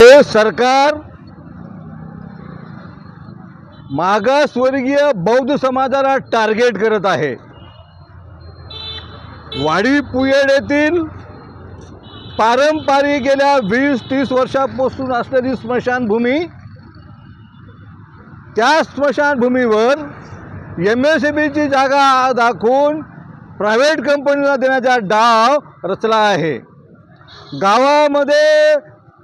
हे सरकार मागासवर्गीय बौद्ध समाजाला टार्गेट करत आहे। वाडी पुयड येथील पारंपरिक गेल्या 20-30 वर्षापासून असलेली स्मशानभूमी, त्या स्मशानभूमीवर MSCBची जागा दाखवून प्रायव्हेट कंपनीला देण्याचा डाव रचला आहे। गावामध्ये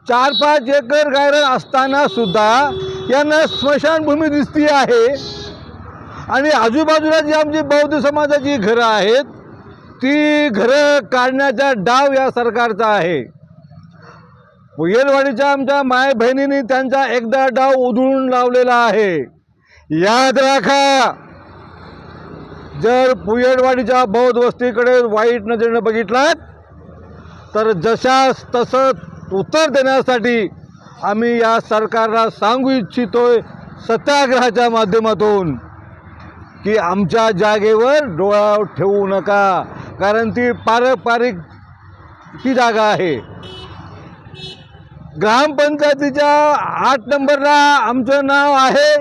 4-5 एकर गायरान असताना सुद्धा यांना स्मशानभूमी दिसती आहे आणि आजूबाजूला जी आमची बौद्ध समाजाची घरं आहेत ती घरं काढण्याचा डाव या सरकारचा आहे। पुयलवाडीच्या आमच्या माय बहिणींनी त्यांचा एकदा डाव उधळून लावलेला आहे। याद राखा, जर पुयलवाडीच्या बौद्ध वस्तीकडे वाईट नजरेने बघितलात तर जशास तसं उत्तर देण्यासाठी आम्ही या सरकारला सांगू इच्छितोय सत्याग्रहाच्या माध्यमातून की आमच्या जागेवर डोळा ठेवू नका, कारण ती पारंपरिक ही जागा आहे। ग्रामपंचायतीच्या 8 नंबरला आमचं नाव आहे।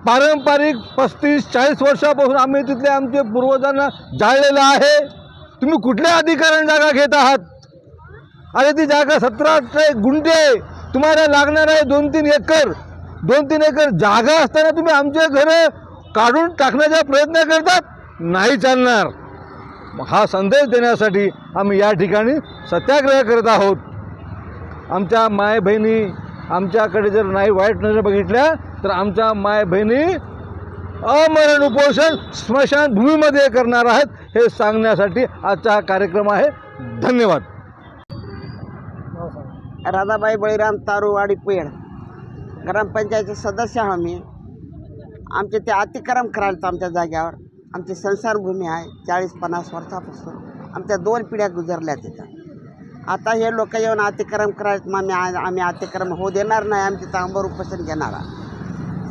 पारंपरिक 35-40 वर्षापासून आम्ही तिथले आमचे पूर्वजांना जाळलेलं आहे। तुम्ही कुठल्या अधिकाराने जागा घेत आहात? अरे ती जागा 17 गुंठे तुम्हाला लागणार आहे, 2-3 एकर 2-3 एकर जागा असताना तुम्ही आमचे घरं काढून टाकण्याचा प्रयत्न करतात, नाही चालणार। हा संदेश देण्यासाठी आम्ही या ठिकाणी सत्याग्रह करत आहोत। आमच्या माय बहिणी आमच्याकडे जर नाही वाईट नजर बघितल्या तर आमच्या माय बहिणी अमरण उपोषण स्मशानभूमीमध्ये करणार आहेत, हे सांगण्यासाठी आजचा हा कार्यक्रम आहे। धन्यवाद। राधाबाई बळीराम तारू, वाडी पुयड, ग्रामपंचायतचे सदस्य आम्ही। आमचे ते अतिक्रम करायला आमच्या जाग्यावर आमची संसारभूमी आहे। 40-50 वर्षापासून आमच्या 2 पिढ्या गुजरल्या तिथं। आता हे लोक येऊन अतिक्रम करायचं, मग आम्ही अतिक्रम होऊ देणार नाही। आमची तर आंबर उपोषण घेणार।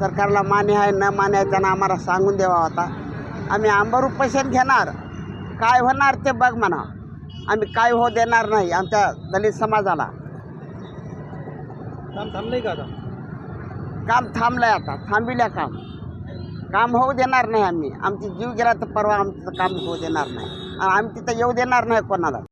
सरकारला मान्य आहे न मान्य आहे त्यांना आम्हाला सांगून द्यावा होता। आम्ही आंबर उपोषण घेणार, काय होणार ते बघ म्हणा। आम्ही काय होऊ देणार नाही आमच्या दलित समाजाला। काम थांबलंय का? आता काम थांबलंय, आता थांबिल्या काम होऊ देणार नाही आम्ही। आमची जीव गेला तर परवा आमचं काम होऊ देणार नाही आणि आम्ही तिथं येऊ देणार नाही कोणाला।